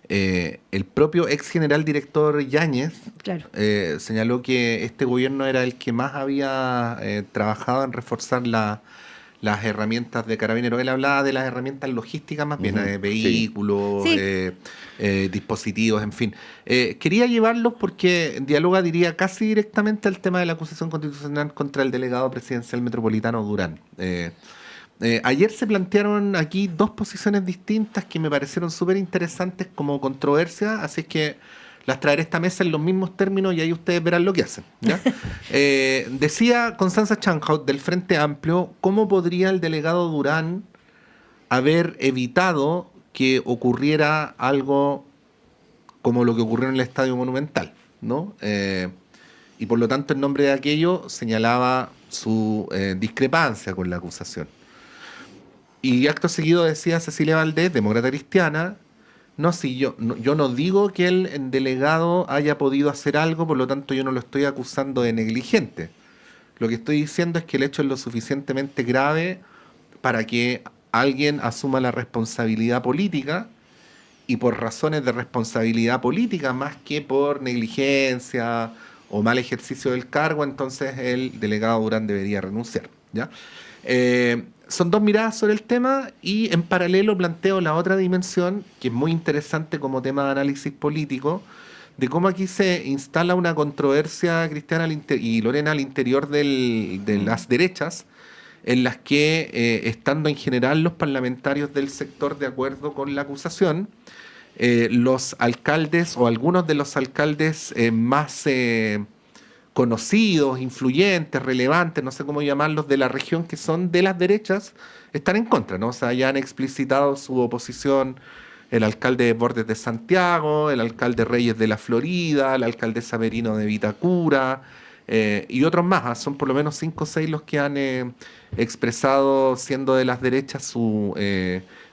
Speaker 1: el propio ex general director Yáñez señaló que este gobierno era el que más había trabajado en reforzar las herramientas de Carabineros. Él hablaba de las herramientas logísticas más bien, de vehículos, dispositivos, en fin. Quería llevarlos porque dialoga, diría, casi directamente al tema de la acusación constitucional contra el delegado presidencial metropolitano Durán. Ayer se plantearon aquí dos posiciones distintas que me parecieron súper interesantes como controversia, así es que las traeré a esta mesa en los mismos términos y ahí ustedes verán lo que hacen, ¿ya? Decía Constanza Schanhaut del Frente Amplio, ¿cómo podría el delegado Durán haber evitado que ocurriera algo como lo que ocurrió en el Estadio Monumental, ¿no? Y por lo tanto, en nombre de aquello, señalaba su discrepancia con la acusación. Y acto seguido decía Cecilia Valdés, demócrata cristiana, yo no digo que el delegado haya podido hacer algo, por lo tanto yo no lo estoy acusando de negligente. Lo que estoy diciendo es que el hecho es lo suficientemente grave para que alguien asuma la responsabilidad política, y por razones de responsabilidad política más que por negligencia o mal ejercicio del cargo, entonces el delegado Durán debería renunciar, ¿ya? Son dos miradas sobre el tema, y en paralelo planteo la otra dimensión, que es muy interesante como tema de análisis político, de cómo aquí se instala una controversia, Cristiana y Lorena, al interior de las derechas, en las que, estando en general los parlamentarios del sector de acuerdo con la acusación, los alcaldes o algunos de los alcaldes más conocidos, influyentes, relevantes, no sé cómo llamarlos, de la región, que son de las derechas, están en contra, ¿no? O sea, ya han explicitado su oposición el alcalde de Bordes de Santiago, el alcalde Reyes de la Florida, el alcalde Samerino de Vitacura, y otros más. Son por lo menos 5 o 6 los que han expresado, siendo de las derechas, su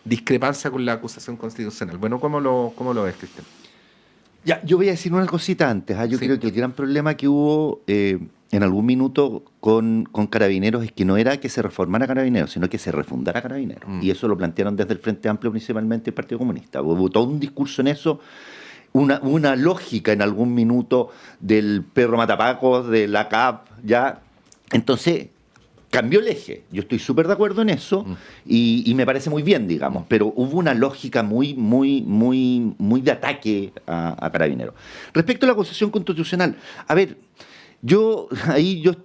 Speaker 1: discrepancia con la acusación constitucional. Bueno, ¿cómo lo ves, Cristian?
Speaker 3: Ya, yo voy a decir una cosita antes. Yo creo que el gran problema que hubo en algún minuto con Carabineros es que no era que se reformara Carabineros, sino que se refundara Carabineros. Y eso lo plantearon desde el Frente Amplio, principalmente el Partido Comunista. Hubo todo un discurso en eso, una lógica en algún minuto del perro matapacos, de la CAP, ¿ya? Entonces cambió el eje. Yo estoy súper de acuerdo en eso y me parece muy bien, digamos, pero hubo una lógica muy de ataque a Carabineros. Respecto a la acusación constitucional, a ver, yo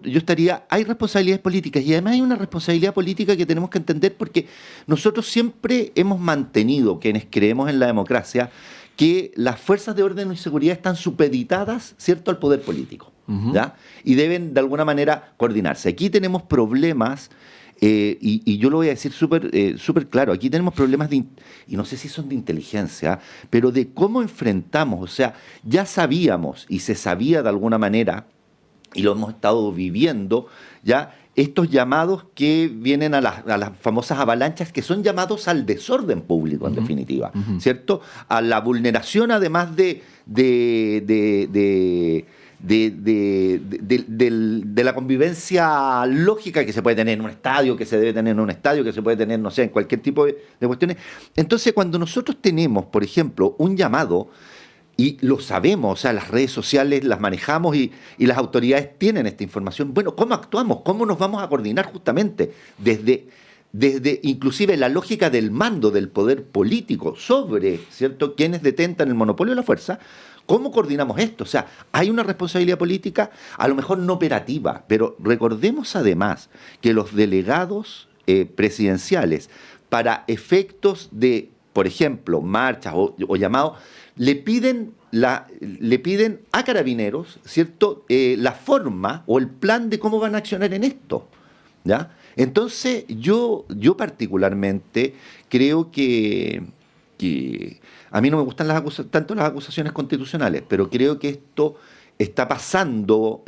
Speaker 3: estaría, hay responsabilidades políticas, y además hay una responsabilidad política que tenemos que entender, porque nosotros siempre hemos mantenido, quienes creemos en la democracia, que las fuerzas de orden y seguridad están supeditadas, ¿cierto?, al poder político, ¿ya? Y deben de alguna manera coordinarse. Aquí tenemos problemas, y yo lo voy a decir súper claro, aquí tenemos problemas y no sé si son de inteligencia, pero de cómo enfrentamos. O sea, ya sabíamos y se sabía de alguna manera, y lo hemos estado viviendo, ya estos llamados que vienen a las famosas avalanchas, que son llamados al desorden público, en definitiva, ¿cierto? A la vulneración, además de la convivencia lógica que se puede tener en un estadio, que se debe tener en un estadio, que se puede tener, no sé, en cualquier tipo de cuestiones. Entonces, cuando nosotros tenemos, por ejemplo, un llamado, y lo sabemos, o sea, las redes sociales las manejamos y las autoridades tienen esta información, bueno, ¿cómo actuamos? ¿Cómo nos vamos a coordinar justamente desde inclusive la lógica del mando del poder político sobre, ¿cierto?, quienes detentan el monopolio de la fuerza? ¿Cómo coordinamos esto? O sea, hay una responsabilidad política, a lo mejor no operativa, pero recordemos además que los delegados presidenciales, para efectos de, por ejemplo, marchas o llamados, le piden a Carabineros, ¿cierto?, la forma o el plan de cómo van a accionar en esto, ¿ya? Entonces, yo particularmente creo que a mí no me gustan tanto las acusaciones constitucionales, pero creo que esto está pasando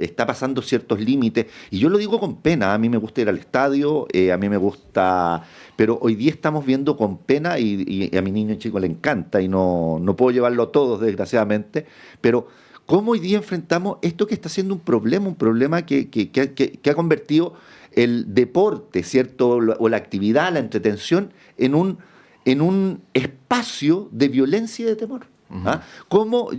Speaker 3: ciertos límites, y yo lo digo con pena. A mí me gusta ir al estadio, a mí me gusta, pero hoy día estamos viendo con pena, y a mi niño chico le encanta, y no puedo llevarlo a todos, desgraciadamente, pero cómo hoy día enfrentamos esto que está siendo un problema que ha convertido el deporte, ¿cierto?, o la actividad, la entretención, en un espacio de violencia y de temor. ¿Ah? Como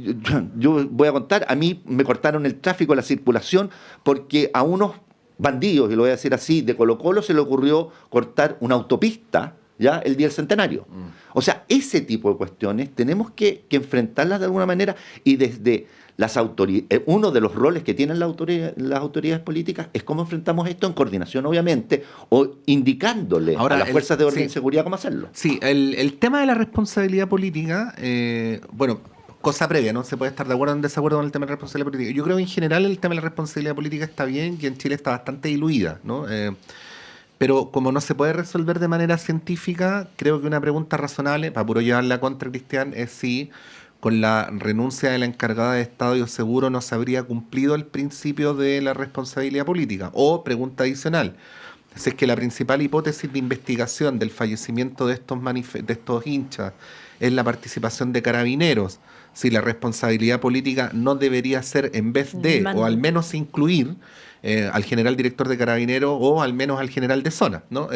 Speaker 3: yo voy a contar, a mí me cortaron el tráfico, la circulación, porque a unos bandidos, y lo voy a decir así, de Colo-Colo se le ocurrió cortar una autopista, ¿ya?, el día del centenario. O sea, ese tipo de cuestiones tenemos que enfrentarlas de alguna manera, y desde las autoridades, uno de los roles que tienen las autoridades políticas es cómo enfrentamos esto en coordinación, obviamente, o indicándole a las fuerzas de orden y seguridad cómo hacerlo.
Speaker 1: Sí, el tema de la responsabilidad política, bueno, cosa previa, no se puede estar de acuerdo o en desacuerdo con el tema de la responsabilidad política. Yo creo que en general el tema de la responsabilidad política está bien, y en Chile está bastante diluida, ¿no? Pero como no se puede resolver de manera científica, creo que una pregunta razonable, para puro llevarla contra Cristian, es si con la renuncia de la encargada de Estado Seguro no se habría cumplido el principio de la responsabilidad política. O, pregunta adicional, si es que la principal hipótesis de investigación del fallecimiento de estos hinchas es la participación de Carabineros, si la responsabilidad política no debería ser, en vez de, o al menos incluir al general director de Carabineros o al menos al general de zona, ¿no?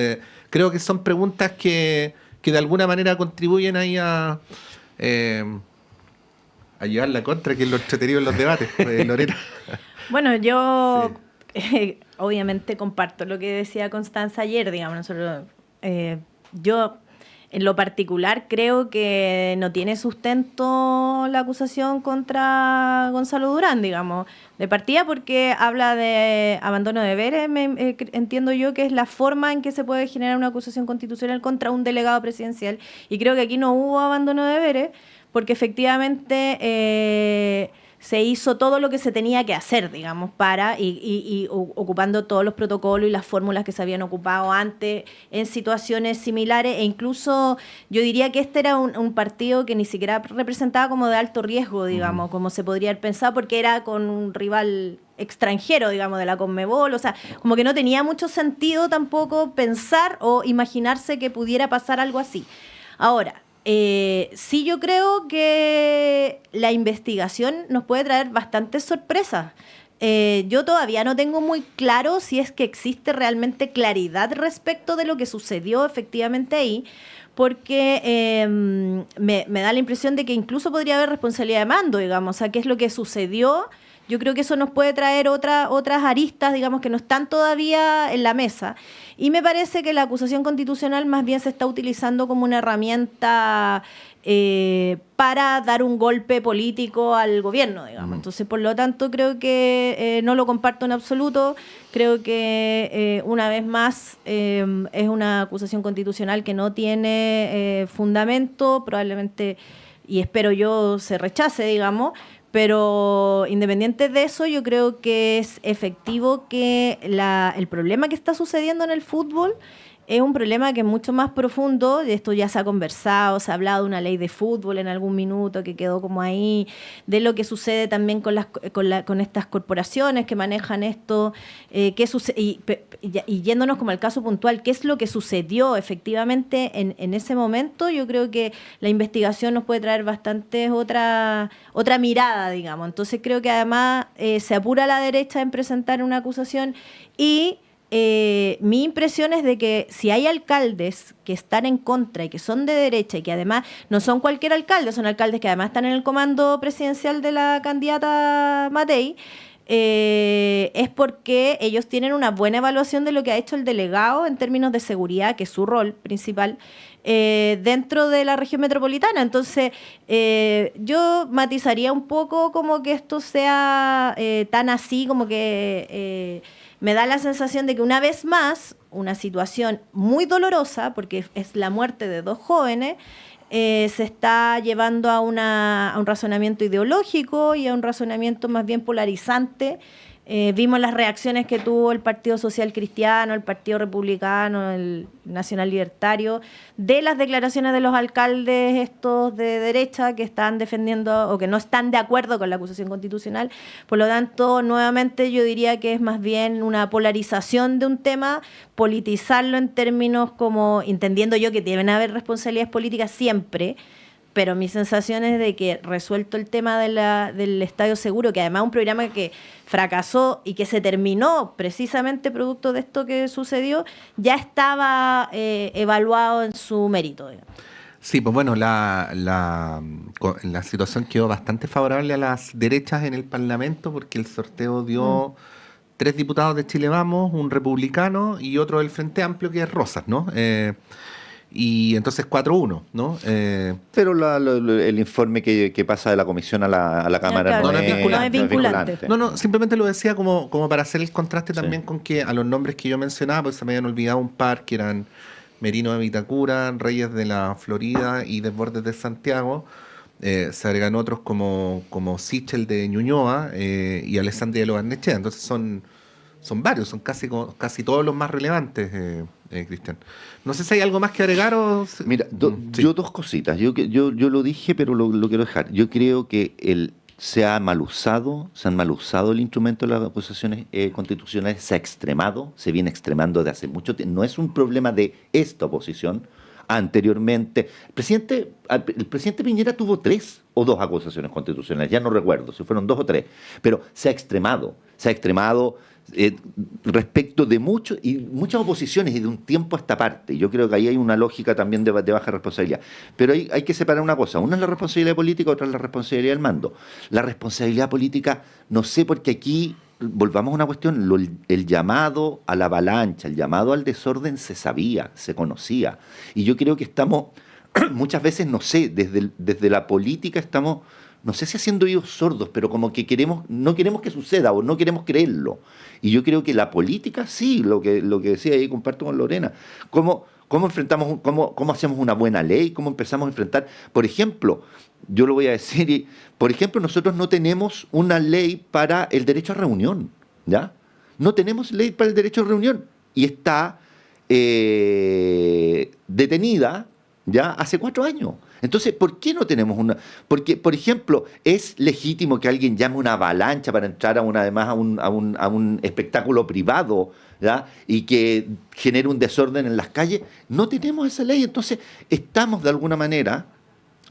Speaker 1: Creo que son preguntas que de alguna manera contribuyen ahí a llevar la contra, que es lo entretenido en los debates, Lorena.
Speaker 2: Bueno, yo obviamente comparto lo que decía Constanza ayer, digamos. Nosotros, yo en lo particular creo que no tiene sustento la acusación contra Gonzalo Durán, digamos, de partida, porque habla de abandono de deberes. Entiendo yo que es la forma en que se puede generar una acusación constitucional contra un delegado presidencial, y creo que aquí no hubo abandono de deberes, porque efectivamente se hizo todo lo que se tenía que hacer, digamos, y ocupando todos los protocolos y las fórmulas que se habían ocupado antes en situaciones similares, e incluso yo diría que este era un partido que ni siquiera representaba como de alto riesgo, digamos, como se podría haber pensado, porque era con un rival extranjero, digamos, de la Conmebol. O sea, como que no tenía mucho sentido tampoco pensar o imaginarse que pudiera pasar algo así. Ahora, sí, yo creo que la investigación nos puede traer bastantes sorpresas. Yo todavía no tengo muy claro si es que existe realmente claridad respecto de lo que sucedió efectivamente ahí, porque me da la impresión de que incluso podría haber responsabilidad de mando, digamos. O sea, ¿qué es lo que sucedió? Yo creo que eso nos puede traer otras aristas, digamos, que no están todavía en la mesa. Y me parece que la acusación constitucional más bien se está utilizando como una herramienta para dar un golpe político al gobierno, digamos. Entonces, por lo tanto, creo que no lo comparto en absoluto. Creo que, una vez más, es una acusación constitucional que no tiene fundamento, probablemente, y espero yo, se rechace, digamos. Pero independiente de eso, yo creo que es efectivo que el problema que está sucediendo en el fútbol es un problema que es mucho más profundo. Esto ya se ha conversado, se ha hablado de una ley de fútbol en algún minuto que quedó como ahí, de lo que sucede también con estas corporaciones que manejan esto, y yéndonos como al caso puntual, ¿qué es lo que sucedió efectivamente en ese momento? Yo creo que la investigación nos puede traer bastante otra mirada, digamos. Entonces creo que además se apura a la derecha en presentar una acusación y mi impresión es de que si hay alcaldes que están en contra y que son de derecha y que además no son cualquier alcalde, son alcaldes que además están en el comando presidencial de la candidata Matei, es porque ellos tienen una buena evaluación de lo que ha hecho el delegado en términos de seguridad, que es su rol principal, dentro de la región metropolitana. Entonces, yo matizaría un poco como que esto sea tan así, como que me da la sensación de que una vez más, una situación muy dolorosa, porque es la muerte de 2 jóvenes, se está llevando a un razonamiento ideológico y a un razonamiento más bien polarizante. Vimos las reacciones que tuvo el Partido Social Cristiano, el Partido Republicano, el Nacional Libertario, de las declaraciones de los alcaldes estos de derecha que están defendiendo o que no están de acuerdo con la acusación constitucional. Por lo tanto, nuevamente yo diría que es más bien una polarización de un tema, politizarlo en términos como, entendiendo yo que deben haber responsabilidades políticas siempre, pero mi sensación es de que resuelto el tema del Estadio Seguro, que además es un programa que fracasó y que se terminó precisamente producto de esto que sucedió, ya estaba evaluado en su mérito, digamos.
Speaker 1: Sí, pues bueno, la situación quedó bastante favorable a las derechas en el Parlamento porque el sorteo dio 3 diputados de Chile Vamos, un republicano y otro del Frente Amplio que es Rosas, ¿no? Y entonces 4-1, ¿no?
Speaker 3: Pero el informe que pasa de la comisión a la Cámara
Speaker 2: claro,
Speaker 1: no es
Speaker 2: vinculante.
Speaker 1: No, simplemente lo decía como para hacer el contraste también con que a los nombres que yo mencionaba, pues se me habían olvidado un par que eran Merino de Vitacura, Reyes de la Florida y Desbordes de Santiago. Se agregan otros como Sichel de Ñuñoa y Alessandria de Lo Barnechea. Entonces son varios, son casi todos los más relevantes, Cristian. No sé si hay algo más que agregar o...
Speaker 3: Mira,
Speaker 1: sí.
Speaker 3: yo 2 cositas. Yo lo dije, pero lo quiero dejar. Yo creo que se han mal usado el instrumento de las acusaciones constitucionales, se ha extremado, se viene extremando de hace mucho tiempo. No es un problema de esta oposición. Anteriormente, el presidente Piñera tuvo 3 o 2 acusaciones constitucionales, ya no recuerdo si fueron 2 o 3, pero se ha extremado respecto de muchas oposiciones y de un tiempo a esta parte. Yo creo que ahí hay una lógica también de baja responsabilidad. Pero hay que separar una cosa. Una es la responsabilidad política, otra es la responsabilidad del mando. La responsabilidad política, no sé, porque aquí, volvamos a una cuestión, el llamado a la avalancha, el llamado al desorden se sabía, se conocía. Y yo creo que estamos, muchas veces, no sé, desde la política estamos... No sé si haciendo oídos sordos, pero como que no queremos que suceda o no queremos creerlo. Y yo creo que la política, sí, lo que decía ahí, comparto con Lorena. ¿Cómo enfrentamos, cómo hacemos una buena ley? ¿Cómo empezamos a enfrentar? Por ejemplo, yo lo voy a decir, por ejemplo, nosotros no tenemos una ley para el derecho a reunión, ¿ya? No tenemos ley para el derecho a reunión. Y está detenida ya hace 4 años. Entonces, ¿por qué no tenemos una? Porque, por ejemplo, es legítimo que alguien llame una avalancha para entrar a un espectáculo privado, ¿ya? Y que genere un desorden en las calles. No tenemos esa ley, entonces estamos de alguna manera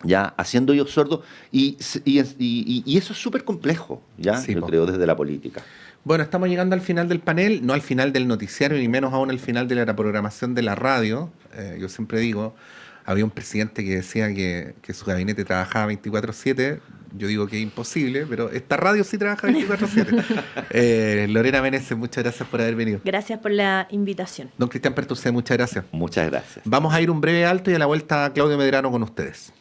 Speaker 3: ya haciendo oídos sordos y eso es súper complejo, ¿ya? Sí, yo creo, desde la política.
Speaker 1: Bueno, estamos llegando al final del panel, no al final del noticiario, ni menos aún al final de la programación de la radio. Yo siempre digo... Había un presidente que decía que su gabinete trabajaba 24/7. Yo digo que es imposible, pero esta radio sí trabaja 24/7. Lorena Meneses, muchas gracias por haber venido.
Speaker 2: Gracias por la invitación.
Speaker 1: Don Cristian Pertucé, muchas gracias.
Speaker 3: Muchas gracias.
Speaker 1: Vamos a ir un breve alto y a la vuelta Claudio Medrano con ustedes.